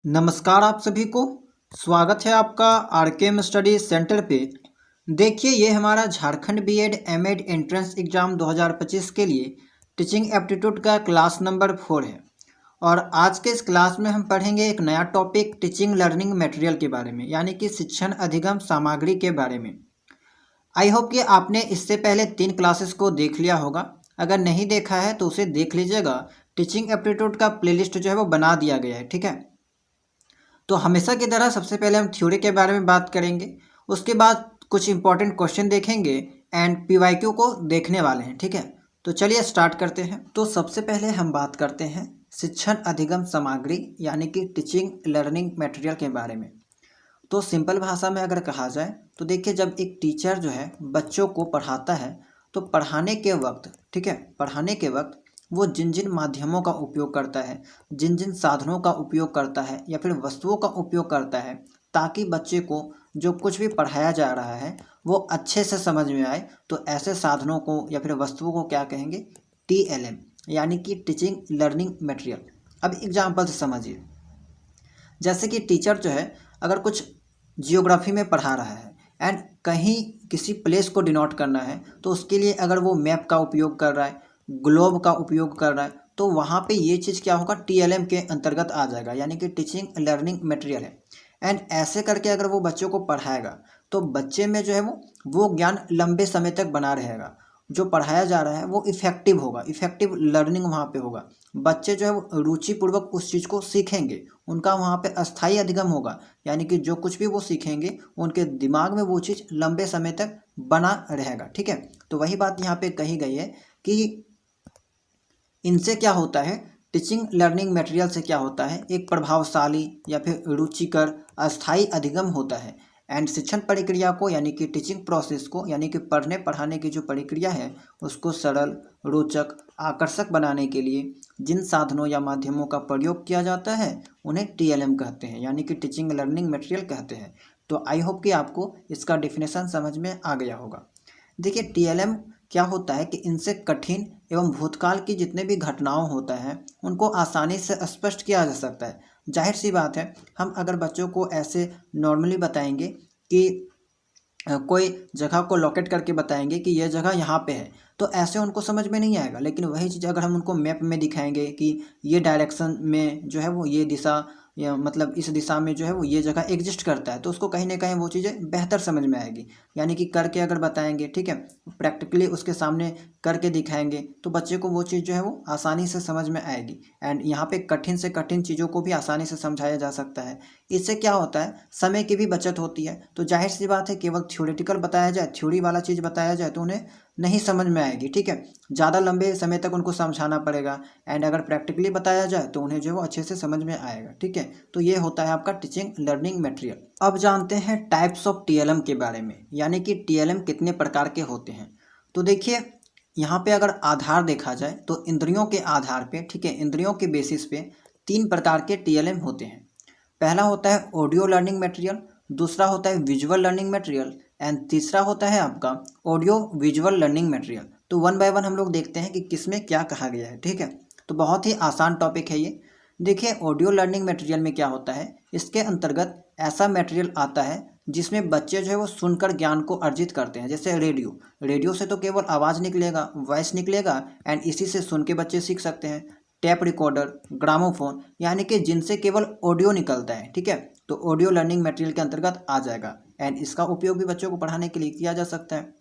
नमस्कार आप सभी को। स्वागत है आपका आरकेएम स्टडी सेंटर पे। देखिए ये हमारा Jharkhand BEd MEd entrance exam 2025 के लिए टीचिंग एप्टीट्यूड का क्लास नंबर 4 है। और आज के इस क्लास में हम पढ़ेंगे एक नया टॉपिक टीचिंग लर्निंग मटेरियल के बारे में, यानी कि शिक्षण अधिगम सामग्री के बारे में। आई होप कि आपने इससे पहले 3 क्लासेस को देख लिया होगा। अगर नहीं देखा है तो उसे देख लीजिएगा। टीचिंग एप्टीट्यूड का प्लेलिस्ट जो है वो बना दिया गया है, ठीक है। तो हमेशा की तरह सबसे पहले हम थ्योरी के बारे में बात करेंगे, उसके बाद कुछ इंपॉर्टेंट क्वेश्चन देखेंगे एंड पीवाईक्यू को देखने वाले हैं, ठीक है। तो चलिए स्टार्ट करते हैं। तो सबसे पहले हम बात करते हैं शिक्षण अधिगम सामग्री यानी कि टीचिंग लर्निंग मटेरियल के बारे में। तो सिंपल भाषा में अगर कहा जाए तो देखिए, जब एक टीचर जो है बच्चों को पढ़ाता है तो पढ़ाने के वक्त, ठीक है, पढ़ाने के वक्त वो जिन जिन माध्यमों का उपयोग करता है, जिन जिन साधनों का उपयोग करता है या फिर वस्तुओं का उपयोग करता है, ताकि बच्चे को जो कुछ भी पढ़ाया जा रहा है वो अच्छे से समझ में आए, तो ऐसे साधनों को या फिर वस्तुओं को क्या कहेंगे? टीएलएम, यानी कि टीचिंग लर्निंग मटेरियल। अब एग्जाम्पल से समझिए, जैसे कि टीचर जो है अगर कुछ जियोग्राफी में पढ़ा रहा है एंड कहीं किसी प्लेस को डिनोट करना है, तो उसके लिए अगर वो मैप का उपयोग कर रहा है, ग्लोब का उपयोग कर रहा है, तो वहाँ पे ये चीज़ क्या होगा? टीएलएम के अंतर्गत आ जाएगा, यानी कि टीचिंग लर्निंग मटेरियल है। एंड ऐसे करके अगर वो बच्चों को पढ़ाएगा तो बच्चे में जो है वो ज्ञान लंबे समय तक बना रहेगा। जो पढ़ाया जा रहा है वो इफ़ेक्टिव होगा, इफ़ेक्टिव लर्निंग वहाँ पे होगा। बच्चे जो है वो रुचिपूर्वक उस चीज़ को सीखेंगे, उनका वहाँ पे अस्थायी अधिगम होगा, यानी कि जो कुछ भी वो सीखेंगे उनके दिमाग में वो चीज़ लंबे समय तक बना रहेगा, ठीक है। तो वही बात यहाँ पे कही गई है कि इनसे क्या होता है, टीचिंग लर्निंग मटेरियल से क्या होता है, एक प्रभावशाली या फिर रुचिकर अस्थायी अधिगम होता है। एंड शिक्षण प्रक्रिया को, यानी कि टीचिंग प्रोसेस को, यानी कि पढ़ने पढ़ाने की जो प्रक्रिया है उसको सरल, रोचक, आकर्षक बनाने के लिए जिन साधनों या माध्यमों का प्रयोग किया जाता है उन्हें टीएलएम कहते हैं, यानी कि टीचिंग लर्निंग मटेरियल कहते हैं। तो आई होप कि आपको इसका डिफिनेशन समझ में आ गया होगा। देखिए टीएलएम क्या होता है कि इनसे कठिन एवं भूतकाल की जितने भी घटनाओं होता है उनको आसानी से स्पष्ट किया जा सकता है। जाहिर सी बात है, हम अगर बच्चों को ऐसे नॉर्मली बताएंगे कि कोई जगह को लोकेट करके बताएंगे कि यह जगह यहाँ पे है, तो ऐसे उनको समझ में नहीं आएगा। लेकिन वही चीज़ अगर हम उनको मैप में दिखाएंगे कि ये डायरेक्शन में जो है वो ये दिशा, या मतलब इस दिशा में जो है वो ये जगह एग्जिस्ट करता है, तो उसको कहीं ना कहीं वो चीज़ें बेहतर समझ में आएगी। यानी कि करके अगर बताएंगे, ठीक है, प्रैक्टिकली उसके सामने करके दिखाएंगे तो बच्चे को वो चीज़ जो है वो आसानी से समझ में आएगी। एंड यहाँ पे कठिन से कठिन चीज़ों को भी आसानी से समझाया जा सकता है। इससे क्या होता है, समय की भी बचत होती है। तो जाहिर सी बात है, केवल थ्योरेटिकल बताया जाए, थ्योरी वाला चीज़ बताया जाए तो उन्हें नहीं समझ में आएगी, ठीक है, ज़्यादा लंबे समय तक उनको समझाना पड़ेगा। एंड अगर प्रैक्टिकली बताया जाए तो उन्हें जो है वो अच्छे से समझ में आएगा, ठीक है। तो ये होता है आपका टीचिंग लर्निंग मटेरियल। अब जानते हैं टाइप्स ऑफ टीएलएम के बारे में, यानी कि टीएलएम कितने प्रकार के होते हैं। तो देखिए यहाँ पे अगर आधार देखा जाए तो इंद्रियों के आधार पे, ठीक है, इंद्रियों के बेसिस पे 3 प्रकार के टीएलएम होते हैं। पहला होता है ऑडियो लर्निंग मटेरियल, दूसरा होता है विजुअल लर्निंग मटेरियल एंड तीसरा होता है आपका ऑडियो विजुअल लर्निंग मटेरियल। तो वन बाय वन हम लोग देखते हैं कि किसमें क्या कहा गया है, ठीक है। तो बहुत ही आसान टॉपिक है ये। देखिए ऑडियो लर्निंग मटेरियल में क्या होता है, इसके अंतर्गत ऐसा मटेरियल आता है जिसमें बच्चे जो है वो सुनकर ज्ञान को अर्जित करते हैं। जैसे रेडियो, रेडियो से तो केवल आवाज़ निकलेगा, वॉइस निकलेगा एंड इसी से सुन के बच्चे सीख सकते हैं। टैप रिकॉर्डर, ग्रामोफोन, यानी कि जिनसे केवल ऑडियो निकलता है, ठीक है, तो ऑडियो लर्निंग मटेरियल के अंतर्गत आ जाएगा। एंड इसका उपयोग भी बच्चों को पढ़ाने के लिए किया जा सकता है।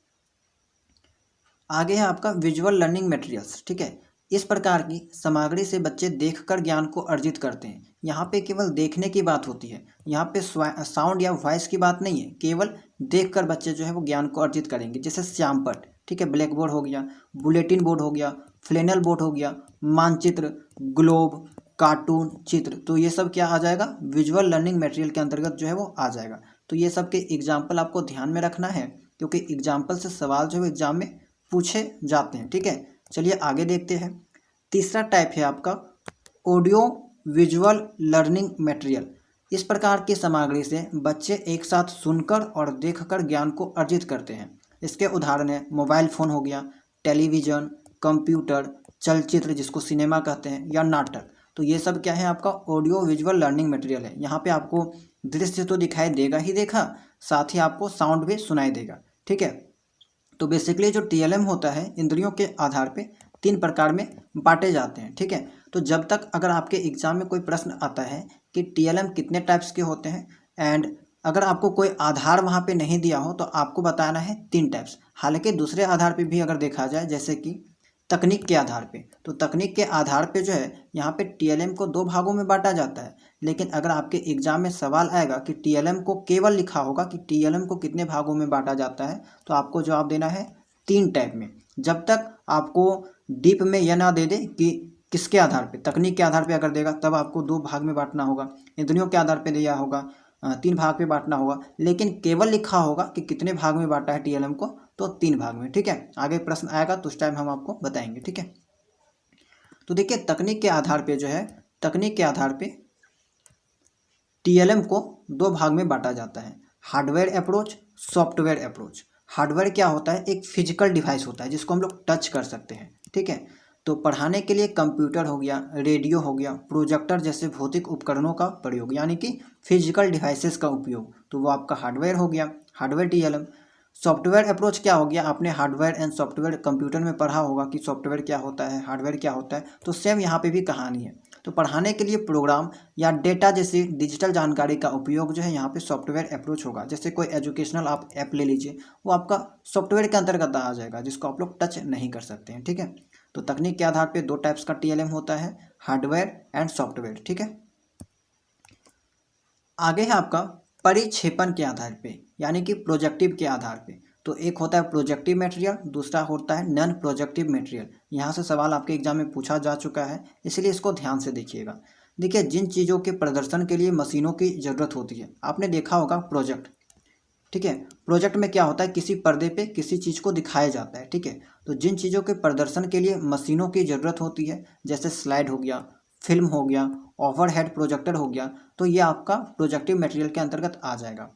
आगे है आपका विजुअल लर्निंग मटेरियल्स, ठीक है। इस प्रकार की सामग्री से बच्चे देखकर ज्ञान को अर्जित करते हैं। यहाँ पे केवल देखने की बात होती है, यहाँ पे साउंड या वॉइस की बात नहीं है, केवल देखकर बच्चे जो है वो ज्ञान को अर्जित करेंगे। जैसे श्यामपट्ट, ठीक है, ब्लैक बोर्ड हो गया, बुलेटिन बोर्ड हो गया, फ्लैनल बोर्ड हो गया, मानचित्र, ग्लोब, कार्टून, चित्र, तो ये सब क्या आ जाएगा? विजुअल लर्निंग मटेरियल के अंतर्गत जो है वो आ जाएगा। तो ये सब के एग्जाम्पल आपको ध्यान में रखना है, क्योंकि एग्जाम्पल से सवाल जो है एग्जाम में पूछे जाते हैं, ठीक है। चलिए आगे देखते हैं। तीसरा टाइप है आपका ऑडियो विजुअल लर्निंग मटेरियल। इस प्रकार की सामग्री से बच्चे एक साथ सुनकर और देखकर ज्ञान को अर्जित करते हैं। इसके उदाहरण है मोबाइल फ़ोन हो गया, टेलीविज़न, कंप्यूटर, चलचित्र जिसको सिनेमा कहते हैं, या नाटक। तो ये सब क्या है, आपका ऑडियो विजुअल लर्निंग मटेरियल है। यहाँ पे आपको दृश्य तो दिखाई देगा ही देगा, साथ ही आपको साउंड भी सुनाई देगा, ठीक है। तो बेसिकली जो टीएलएम होता है इंद्रियों के आधार पे 3 प्रकार में बांटे जाते हैं, ठीक है। तो जब तक अगर आपके एग्जाम में कोई प्रश्न आता है कि टीएलएम कितने टाइप्स के होते हैं, एंड अगर आपको कोई आधार वहाँ पे नहीं दिया हो तो आपको बताना है 3 टाइप्स। हालांकि दूसरे आधार पे भी अगर देखा जाए, जैसे कि तकनीक के आधार पे, तो तकनीक के आधार पे जो है यहाँ पे टीएलएम को 2 भागों में बांटा जाता है। लेकिन अगर आपके एग्जाम में सवाल आएगा कि टीएलएम को, केवल लिखा होगा कि टीएलएम को कितने भागों में बांटा जाता है, तो आपको जवाब देना है 3 टाइप में। जब तक आपको डीप में यह ना दे दे कि किसके आधार पे, तकनीक के आधार पे अगर देगा तब आपको 2 भाग में बांटना होगा, इंद्रियों के आधार पे दिया होगा 3 भाग में बांटना होगा। लेकिन केवल लिखा होगा कि कितने भाग में बांटा है टीएलएम को, तो 3 भाग में, ठीक है। आगे प्रश्न आएगा तो उस टाइम हम आपको बताएंगे, ठीक है। तो देखिए तकनीक के आधार पे जो है, तकनीक के आधार पे टीएलएम को 2 भाग में बांटा जाता है, hardware approach, software approach. Hardware क्या होता है, एक फिजिकल डिवाइस होता है जिसको हम लोग टच कर सकते हैं, ठीक है। तो पढ़ाने के लिए कंप्यूटर हो गया, रेडियो हो गया, प्रोजेक्टर जैसे भौतिक उपकरणों का प्रयोग, यानी कि फिजिकल डिवाइसेस का उपयोग, तो वो आपका हार्डवेयर हो गया, हार्डवेयर टीएलएम। सॉफ्टवेयर अप्रोच क्या हो गया, आपने हार्डवेयर एंड सॉफ्टवेयर कंप्यूटर में पढ़ा होगा कि सॉफ्टवेयर क्या होता है, हार्डवेयर क्या होता है। तो सेम यहाँ पे भी कहानी है। तो पढ़ाने के लिए प्रोग्राम या डेटा जैसी डिजिटल जानकारी का उपयोग जो है यहाँ पे सॉफ्टवेयर अप्रोच होगा। जैसे कोई एजुकेशनल आप ऐप ले लीजिए, वो आपका सॉफ्टवेयर के अंतर्गत आ जाएगा, जिसको आप लोग टच नहीं कर सकते हैं, ठीक है। तो तकनीक के आधार पे 2 टाइप्स का टीएलएम होता है, हार्डवेयर एंड सॉफ्टवेयर, ठीक है। आगे है आपका परिक्षेपण के आधार पे, यानी कि प्रोजेक्टिव के आधार पे। तो एक होता है प्रोजेक्टिव मटेरियल, दूसरा होता है नॉन प्रोजेक्टिव मटेरियल। यहाँ से सवाल आपके एग्जाम में पूछा जा चुका है, इसलिए इसको ध्यान से देखिएगा। देखिए जिन चीज़ों के प्रदर्शन के लिए मशीनों की ज़रूरत होती है, आपने देखा होगा प्रोजेक्ट, ठीक है। प्रोजेक्ट में क्या होता है, किसी पर्दे पे किसी चीज़ को दिखाया जाता है, ठीक है। तो जिन चीज़ों के प्रदर्शन के लिए मशीनों की ज़रूरत होती है, जैसे स्लाइड हो गया, फिल्म हो गया, ओवरहेड प्रोजेक्टर हो गया, तो ये आपका प्रोजेक्टिव मटेरियल के अंतर्गत आ जाएगा।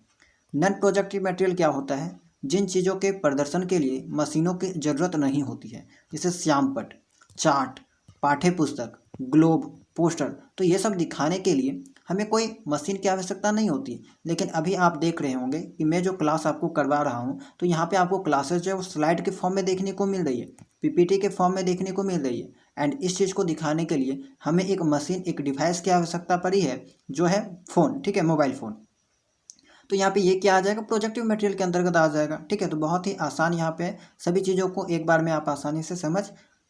नॉन प्रोजेक्टिव मटेरियल क्या होता है, जिन चीज़ों के प्रदर्शन के लिए मशीनों की ज़रूरत नहीं होती है, जैसे श्यामपट्ट, चार्ट, पाठ्य पुस्तक, ग्लोब, पोस्टर। तो ये सब दिखाने के लिए हमें कोई मशीन की आवश्यकता नहीं होती। लेकिन अभी आप देख रहे होंगे कि मैं जो क्लास आपको करवा रहा हूँ, तो यहाँ पे आपको क्लासेस जो है वो स्लाइड के फॉर्म में देखने को मिल रही है, पीपीटी के फॉर्म में देखने को मिल रही है। एंड इस चीज़ को दिखाने के लिए हमें एक मशीन, एक डिवाइस की आवश्यकता पड़ी है, जो है फ़ोन, ठीक है, मोबाइल फ़ोन। तो यहाँ पे ये क्या आ जाएगा, प्रोजेक्टिव मटेरियल के अंतर्गत आ जाएगा, ठीक है। तो बहुत ही आसान यहाँ पे सभी चीज़ों को एक बार में आप आसानी से समझ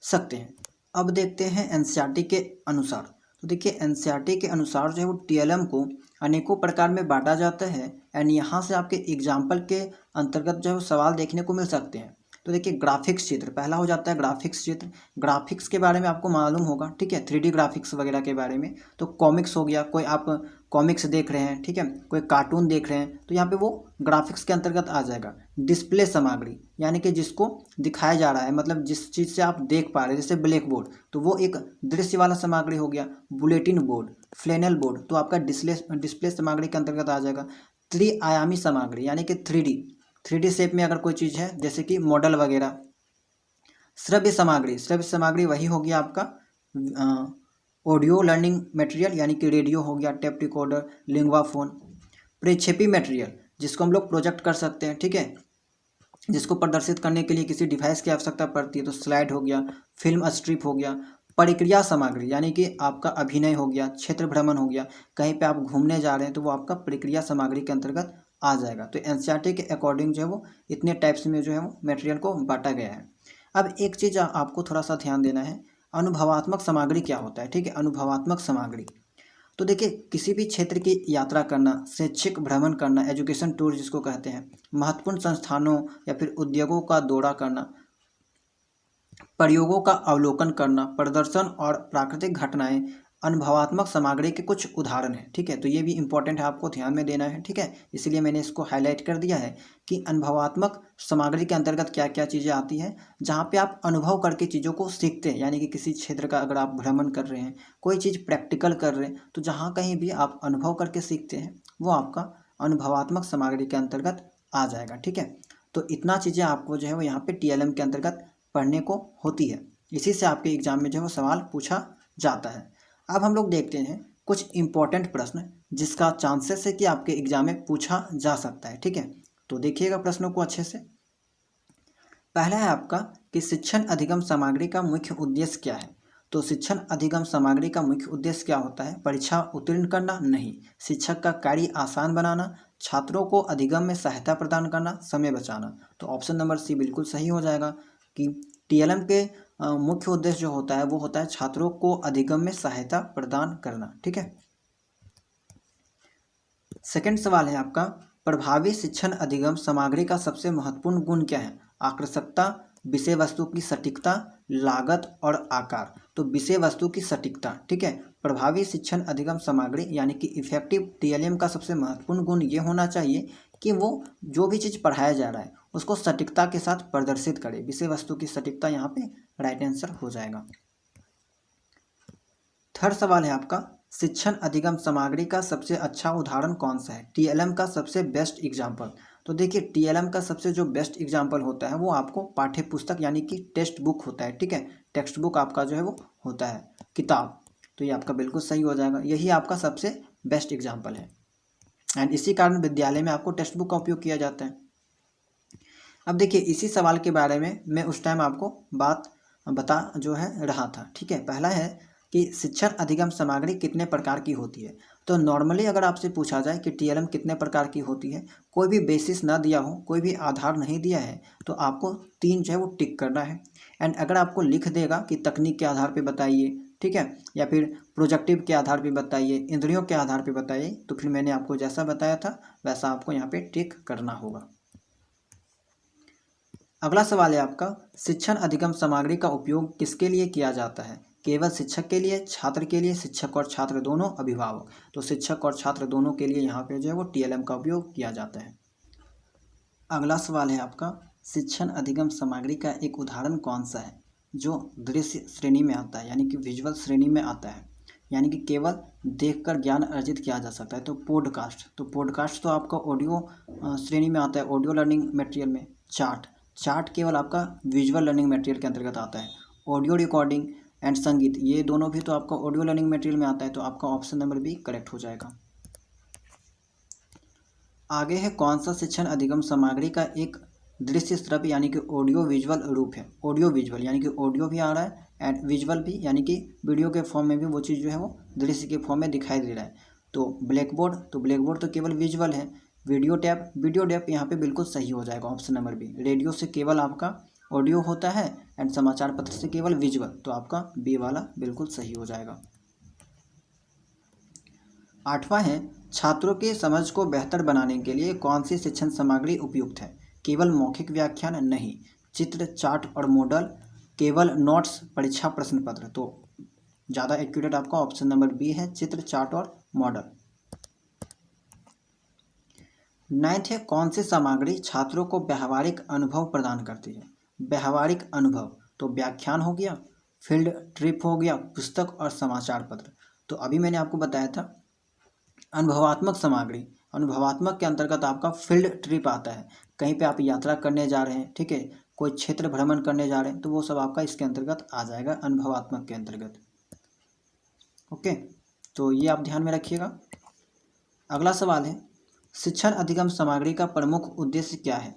सकते हैं। अब देखते हैं एनसीईआरटी के अनुसार। तो देखिए एनसीईआरटी के अनुसार जो है वो टीएलएम को अनेकों प्रकार में बांटा जाता है, एंड यहाँ से आपके एग्जाम्पल के अंतर्गत जो है वो सवाल देखने को मिल सकते हैं। तो देखिए ग्राफिक्स चित्र पहला हो जाता है, ग्राफिक्स चित्र। ग्राफिक्स के बारे में आपको मालूम होगा, ठीक है, 3D ग्राफिक्स वगैरह के बारे में। तो कॉमिक्स हो गया, कोई आप कॉमिक्स देख रहे हैं, ठीक है, कोई कार्टून देख रहे हैं, तो यहाँ पे वो ग्राफिक्स के अंतर्गत आ जाएगा। डिस्प्ले सामग्री, यानी कि जिसको दिखाया जा रहा है, मतलब जिस चीज़ से आप देख पा रहे हैं, जैसे ब्लैक बोर्ड, तो वो एक दृश्य वाला सामग्री हो गया। बुलेटिन बोर्ड, फ्लैनल बोर्ड, तो आपका डिस्प्ले सामग्री के अंतर्गत आ जाएगा। त्रिआयामी सामग्री, यानी कि 3D शेप में अगर कोई चीज़ है, जैसे कि मॉडल वगैरह। श्रव्य सामग्री वही हो गया आपका ऑडियो लर्निंग मटेरियल, यानी कि रेडियो हो गया, टेप रिकॉर्डर, लिंगवा फोन। प्रक्षेपी मटेरियल, जिसको हम लोग प्रोजेक्ट कर सकते हैं, ठीक है, जिसको प्रदर्शित करने के लिए किसी डिवाइस की आवश्यकता पड़ती है, तो स्लाइड हो गया, फिल्म स्ट्रिप हो गया। परिक्रिया सामग्री, यानी कि आपका अभिनय हो गया, क्षेत्र भ्रमण हो गया, कहीं पे आप घूमने जा रहे हैं तो वो आपका प्रक्रिया सामग्री के अंतर्गत आ जाएगा। तो एनसीईआरटी के अकॉर्डिंग जो है वो इतने टाइप्स में जो है वो मटेरियल को बांटा गया है। अब एक चीज़ आपको थोड़ा सा ध्यान देना है, अनुभवात्मक सामग्री क्या होता है, ठीक है। अनुभवात्मक सामग्री, तो देखिए किसी भी क्षेत्र की यात्रा करना, शैक्षिक भ्रमण करना, एजुकेशन टूर जिसको कहते हैं, महत्वपूर्ण संस्थानों या फिर उद्योगों का दौरा करना, प्रयोगों का अवलोकन करना, प्रदर्शन और प्राकृतिक घटनाएं अनुभवात्मक सामग्री के कुछ उदाहरण हैं, ठीक है। तो ये भी इंपॉर्टेंट है, आपको ध्यान में देना है, ठीक है। इसलिए मैंने इसको हाईलाइट कर दिया है कि अनुभवात्मक सामग्री के अंतर्गत क्या क्या चीज़ें आती हैं, जहाँ पे आप अनुभव करके चीज़ों को सीखते हैं। यानी कि किसी क्षेत्र का अगर आप भ्रमण कर रहे हैं, कोई चीज़ प्रैक्टिकल कर रहे हैं, तो जहाँ कहीं भी आप अनुभव करके सीखते हैं, वो आपका अनुभवात्मक सामग्री के अंतर्गत आ जाएगा, ठीक है। तो इतना चीज़ें आपको जो है वो यहाँ पे टीएलएम के अंतर्गत पढ़ने को होती है। इसी से आपके एग्जाम में जो है वो सवाल पूछा जाता है। अब हम लोग देखते हैं कुछ इम्पोर्टेंट प्रश्न जिसका चांसेस है कि आपके एग्जाम में पूछा जा सकता है। ठीक है, तो देखिएगा प्रश्नों को अच्छे से। पहला है आपका कि शिक्षण अधिगम सामग्री का मुख्य उद्देश्य क्या है। तो शिक्षण अधिगम सामग्री का मुख्य उद्देश्य क्या होता है? परीक्षा उत्तीर्ण करना? नहीं। शिक्षक का कार्य आसान बनाना, छात्रों को अधिगम में सहायता प्रदान करना, समय बचाना। तो ऑप्शन नंबर सी बिल्कुल सही हो जाएगा कि टीएलएम के मुख्य उद्देश्य जो होता है वो होता है छात्रों को अधिगम में सहायता प्रदान करना। ठीक है, सेकंड सवाल है आपका, प्रभावी शिक्षण अधिगम सामग्री का सबसे महत्वपूर्ण गुण क्या है? आकर्षकता, विषय वस्तु की सटीकता, लागत और आकार। तो विषय वस्तु की सटीकता। ठीक है, प्रभावी शिक्षण अधिगम सामग्री यानी कि इफेक्टिव टीएलएम का सबसे महत्वपूर्ण गुण ये होना चाहिए कि वो जो भी चीज़ पढ़ाया जा रहा है उसको सटीकता के साथ प्रदर्शित करे। विषय वस्तु की सटीकता यहाँ पे राइट आंसर हो जाएगा। थर्ड सवाल है आपका, शिक्षण अधिगम सामग्री का सबसे अच्छा उदाहरण कौन सा है? टीएलएम का सबसे बेस्ट एग्जाम्पल। तो देखिए टीएलएम का सबसे जो बेस्ट एग्जाम्पल होता है वो आपको पाठ्य पुस्तक यानी कि टेक्स्ट बुक होता है। ठीक है, टेक्स्ट बुक आपका जो है वो होता है किताब। तो ये आपका बिल्कुल सही हो जाएगा, यही आपका सबसे बेस्ट एग्जाम्पल है एंड इसी कारण विद्यालय में आपको टेक्स्ट बुक का उपयोग किया जाता है। अब देखिए इसी सवाल के बारे में मैं उस टाइम आपको बात बता जो है रहा था। ठीक है, पहला है कि शिक्षण अधिगम सामग्री कितने प्रकार की होती है। तो नॉर्मली अगर आपसे पूछा जाए कि टीएलएम कितने प्रकार की होती है, कोई भी बेसिस ना दिया हो, कोई भी आधार नहीं दिया है, तो आपको 3 जो है वो टिक करना है। एंड अगर आपको लिख देगा कि तकनीक के आधार पर बताइए, ठीक है, या फिर प्रोजेक्टिव के आधार पर बताइए, इंद्रियों के आधार पर बताइए, तो फिर मैंने आपको जैसा बताया था वैसा आपको यहाँ पे टिक करना होगा। अगला सवाल है आपका, शिक्षण अधिगम सामग्री का उपयोग किसके लिए किया जाता है? केवल शिक्षक के लिए, छात्र के लिए, शिक्षक और छात्र दोनों, अभिभावक। तो शिक्षक और छात्र दोनों के लिए यहाँ पे जो है वो टीएलएम का उपयोग किया जाता है। अगला सवाल है आपका, शिक्षण अधिगम सामग्री का एक उदाहरण कौन सा है जो दृश्य श्रेणी में आता है यानी कि विजुअल श्रेणी में आता है, यानी कि केवल देखकर ज्ञान अर्जित किया जा सकता है? तो पॉडकास्ट। तो पॉडकास्ट तो आपका ऑडियो श्रेणी में आता है, ऑडियो लर्निंग मटेरियल में। चार्ट केवल आपका विजुअल लर्निंग मटेरियल के अंतर्गत आता है। ऑडियो रिकॉर्डिंग एंड संगीत, ये दोनों भी तो आपका ऑडियो लर्निंग मटेरियल में आता है। तो आपका ऑप्शन नंबर बी करेक्ट हो जाएगा। आगे है कौन सा शिक्षण अधिगम सामग्री का एक दृश्य श्रव्य यानी कि ऑडियो विजुअल रूप है? ऑडियो विजुअल यानी कि ऑडियो भी आ रहा है एंड विजुअल भी, यानी कि वीडियो के फॉर्म में भी वो चीज़ जो है वो दृश्य के फॉर्म में दिखाई दे रहा है। तो ब्लैक बोर्ड, तो ब्लैक बोर्ड तो केवल विजुअल है। वीडियो टैप यहाँ पे बिल्कुल सही हो जाएगा, ऑप्शन नंबर बी। रेडियो से केवल आपका ऑडियो होता है एंड समाचार पत्र से केवल विजुअल, तो आपका बी वाला बिल्कुल सही हो जाएगा। आठवां है, छात्रों के समझ को बेहतर बनाने के लिए कौन सी शिक्षण सामग्री उपयुक्त है? केवल मौखिक व्याख्यान? नहीं। चित्र, चार्ट और मॉडल? केवल नोट्स, परीक्षा प्रश्न पत्र? तो ज़्यादा एक्यूरेट आपका ऑप्शन नंबर बी है, चित्र, चार्ट और मॉडल। 9th है, कौन सी सामग्री छात्रों को व्यावहारिक अनुभव प्रदान करती है? व्यावहारिक अनुभव तो व्याख्यान हो गया, फील्ड ट्रिप हो गया, पुस्तक और समाचार पत्र। तो अभी मैंने आपको बताया था अनुभवात्मक सामग्री। अनुभवात्मक के अंतर्गत आपका फील्ड ट्रिप आता है, कहीं पे आप यात्रा करने जा रहे हैं, ठीक है, कोई क्षेत्र भ्रमण करने जा रहे हैं, तो वो सब आपका इसके अंतर्गत आ जाएगा, अनुभवात्मक के अंतर्गत। ओके, तो ये आप ध्यान में रखिएगा। अगला सवाल है, शिक्षण अधिगम सामग्री का प्रमुख उद्देश्य क्या है?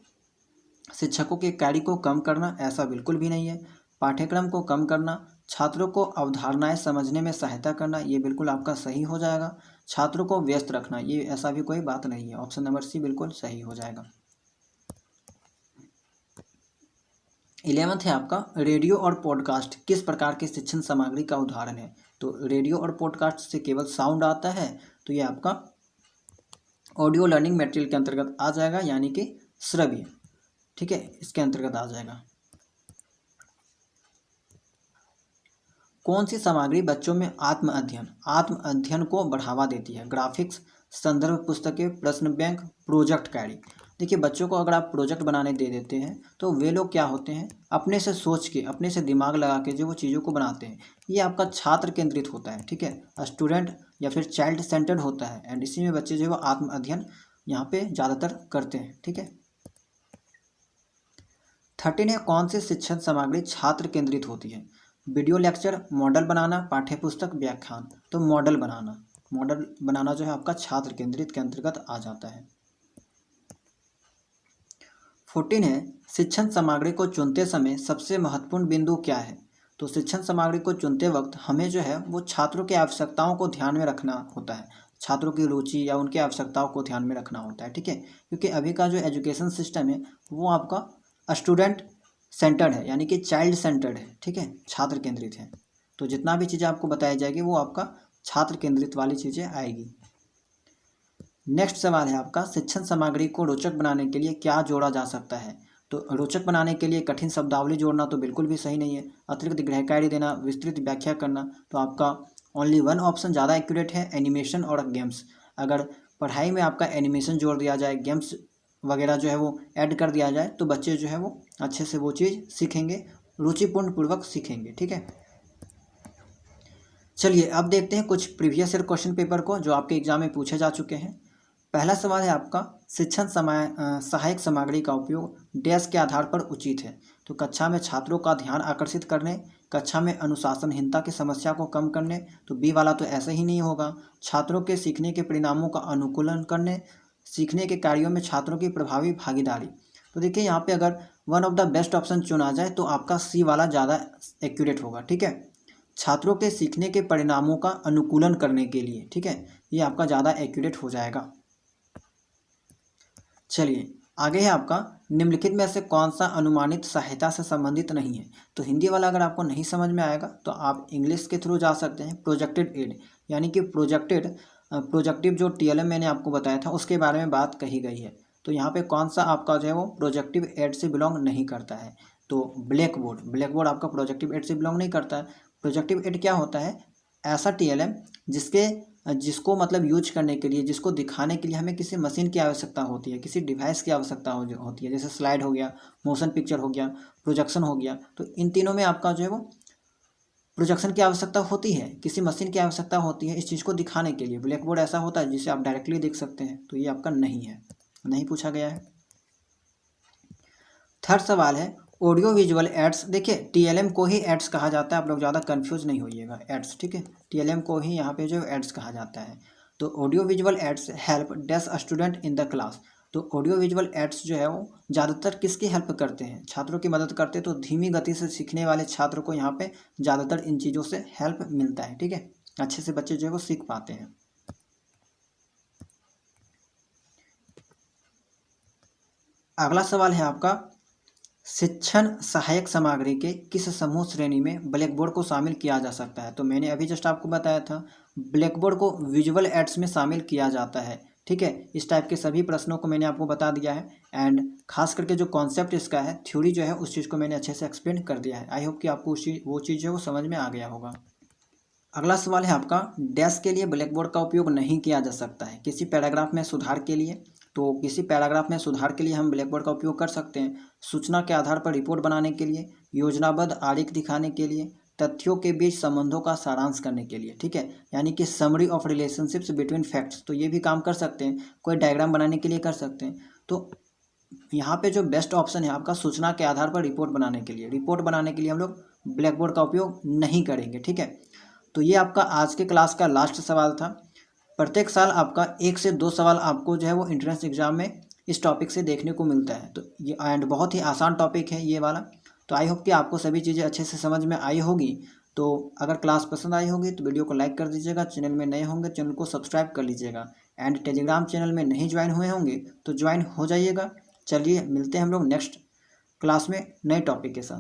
शिक्षकों के कार्य को कम करना? ऐसा बिल्कुल भी नहीं है। पाठ्यक्रम को कम करना, छात्रों को अवधारणाएं समझने में सहायता करना, ये बिल्कुल आपका सही हो जाएगा। छात्रों को व्यस्त रखना, ये ऐसा भी कोई बात नहीं है, ऑप्शन नंबर सी बिल्कुल सही हो जाएगा। 11th है आपका, रेडियो और पॉडकास्ट किस प्रकार के शिक्षण सामग्री का उदाहरण है? तो रेडियो और पॉडकास्ट से केवल साउंड आता है, तो ये आपका ऑडियो लर्निंग मटेरियल के अंतर्गत आ जाएगा, यानी कि श्रव्य, ठीक है, इसके अंतर्गत आ जाएगा। कौन सी सामग्री बच्चों में आत्म अध्ययन को बढ़ावा देती है? ग्राफिक्स, संदर्भ पुस्तकें, प्रश्न बैंक, प्रोजेक्ट कार्य। देखिए बच्चों को अगर आप प्रोजेक्ट बनाने दे देते हैं तो वे लोग क्या होते हैं, अपने से सोच के, अपने से दिमाग लगा के जो वो चीज़ों को बनाते हैं, ये आपका छात्र केंद्रित होता है, ठीक है, स्टूडेंट या फिर चाइल्ड सेंटर्ड होता है एंड इसी में बच्चे जो है वो आत्म अध्ययन यहाँ पे ज़्यादातर करते हैं, ठीक है। 13 है, कौन सी शिक्षण सामग्री छात्र केंद्रित होती है? वीडियो लेक्चर, मॉडल बनाना, पाठ्य पुस्तक, व्याख्यान। तो मॉडल बनाना जो है आपका छात्र केंद्रित के अंतर्गत आ जाता है। 14 है, शिक्षण सामग्री को चुनते समय सबसे महत्वपूर्ण बिंदु क्या है? तो शिक्षण सामग्री को चुनते वक्त हमें जो है वो छात्रों की आवश्यकताओं को ध्यान में रखना होता है, छात्रों की रुचि या उनकी आवश्यकताओं को ध्यान में रखना होता है, ठीक है। क्योंकि अभी का जो एजुकेशन सिस्टम है वो आपका स्टूडेंट सेंटर्ड है, यानी कि चाइल्ड सेंटर्ड है, ठीक है, छात्र केंद्रित है। तो जितना भी चीज़ें आपको बताई जाएगी वो आपका छात्र केंद्रित वाली चीज़ें आएगी। नेक्स्ट सवाल है आपका, शिक्षण सामग्री को रोचक बनाने के लिए क्या जोड़ा जा सकता है? तो रोचक बनाने के लिए कठिन शब्दावली जोड़ना तो बिल्कुल भी सही नहीं है, अतिरिक्त गृहकार्य देना, विस्तृत व्याख्या करना। तो आपका ओनली वन ऑप्शन ज़्यादा एक्यूरेट है, एनिमेशन और गेम्स। अगर पढ़ाई में आपका एनिमेशन जोड़ दिया जाए, गेम्स वगैरह जो है वो ऐड कर दिया जाए तो बच्चे जो है वो अच्छे से वो चीज़ सीखेंगे, रुचिपूर्ण पूर्वक सीखेंगे, ठीक है। चलिए अब देखते हैं कुछ प्रीवियस ईयर क्वेश्चन पेपर को जो आपके एग्जाम में पूछे जा चुके हैं। पहला सवाल है आपका, शिक्षण सहायक सामग्री का उपयोग डैश के आधार पर उचित है? तो कक्षा में छात्रों का ध्यान आकर्षित करने, कक्षा में अनुशासनहीनता की समस्या को कम करने। तो बी वाला तो ऐसे ही नहीं होगा। छात्रों के सीखने के परिणामों का अनुकूलन करने, सीखने के कार्यों में छात्रों की प्रभावी भागीदारी। तो देखिए यहाँ पे अगर one of the best option चुना जाए तो आपका सी वाला ज़्यादा एक्यूरेट होगा, ठीक है। छात्रों के सीखने के परिणामों का अनुकूलन करने के लिए, ठीक है, ये आपका ज़्यादा एक्यूरेट हो जाएगा। चलिए आगे है आपका, निम्नलिखित में से कौन सा अनुमानित सहायता से संबंधित नहीं है? तो हिंदी वाला अगर आपको नहीं समझ में आएगा तो आप इंग्लिश के थ्रू जा सकते हैं। प्रोजेक्टेड एड, यानी कि प्रोजेक्टिव जो टीएलएम मैंने आपको बताया था उसके बारे में बात कही गई है। तो यहाँ पे कौन सा आपका जो है वो प्रोजेक्टिव एड से बिलोंग नहीं करता है? तो ब्लैक बोर्ड आपका प्रोजेक्टिव एड से बिलोंग नहीं करता है। प्रोजेक्टिव एड क्या होता है? ऐसा टीएलएम जिसको मतलब यूज करने के लिए, जिसको दिखाने के लिए हमें किसी मशीन की आवश्यकता होती है, किसी डिवाइस की आवश्यकता होती है, जैसे स्लाइड हो गया, मोशन पिक्चर हो गया, प्रोजेक्शन हो गया। तो इन तीनों में आपका जो है वो प्रोजेक्शन की आवश्यकता होती है, किसी मशीन की आवश्यकता होती है इस चीज़ को दिखाने के लिए। ब्लैक बोर्ड ऐसा होता है जिसे आप डायरेक्टली देख सकते हैं, तो ये आपका नहीं है, नहीं पूछा गया है। थर्ड सवाल है, ऑडियो विजुअल एड्स। देखिए टीएलएम को ही एड्स कहा जाता है, आप लोग ज़्यादा कंफ्यूज नहीं होइएगा, एड्स, ठीक है। टीएलएम को ही यहाँ पे जो एड्स कहा जाता है। तो audio visual aids help dash student in the class. तो ऑडियो विजुअल एड्स जो है वो ज़्यादातर किसकी हेल्प करते हैं? छात्रों की मदद करते हैं। तो धीमी गति से सीखने वाले छात्र को यहाँ पे ज़्यादातर इन चीज़ों से हेल्प मिलता है, ठीक है, अच्छे से बच्चे जो है वो सीख पाते हैं। अगला सवाल है आपका, शिक्षण सहायक सामग्री के किस समूह श्रेणी में ब्लैक बोर्ड को शामिल किया जा सकता है? तो मैंने अभी जस्ट आपको बताया था, ब्लैक बोर्ड को विजुअल एड्स में शामिल किया जाता है, ठीक है। इस टाइप के सभी प्रश्नों को मैंने आपको बता दिया है, एंड खास करके जो कॉन्सेप्ट इसका है, थ्योरी जो है, उस चीज़ को मैंने अच्छे से एक्सप्लेन कर दिया है। आई होप कि आपको वो चीज़ जो है वो समझ में आ गया होगा। अगला सवाल है आपका, डैश के लिए ब्लैक बोर्ड का उपयोग नहीं किया जा सकता है? किसी पैराग्राफ में सुधार के लिए। तो किसी पैराग्राफ में सुधार के लिए हम ब्लैक बोर्ड का उपयोग कर सकते हैं। सूचना के आधार पर रिपोर्ट बनाने के लिए, योजनाबद्ध आरेख दिखाने के लिए, तथ्यों के बीच संबंधों का सारांश करने के लिए, ठीक है, यानी कि summary of relationships between facts. तो ये भी काम कर सकते हैं, कोई डायग्राम बनाने के लिए कर सकते हैं। तो यहाँ पे जो बेस्ट ऑप्शन है आपका, सूचना के आधार पर रिपोर्ट बनाने के लिए। रिपोर्ट बनाने के लिए हम लोग ब्लैक बोर्ड का उपयोग नहीं करेंगे, ठीक है। तो ये आपका आज के क्लास का लास्ट सवाल था। प्रत्येक साल आपका 1 से 2 सवाल आपको जो है वो एंट्रेंस एग्जाम में इस टॉपिक से देखने को मिलता है। तो ये एंड बहुत ही आसान टॉपिक है ये वाला। तो आई होप कि आपको सभी चीज़ें अच्छे से समझ में आई होगी। तो अगर क्लास पसंद आई होगी तो वीडियो को लाइक कर दीजिएगा, चैनल में नए होंगे चैनल को सब्सक्राइब कर लीजिएगा, एंड टेलीग्राम चैनल में नहीं ज्वाइन हुए होंगे तो ज्वाइन हो जाइएगा। चलिए मिलते हैं हम लोग नेक्स्ट क्लास में नए टॉपिक के साथ।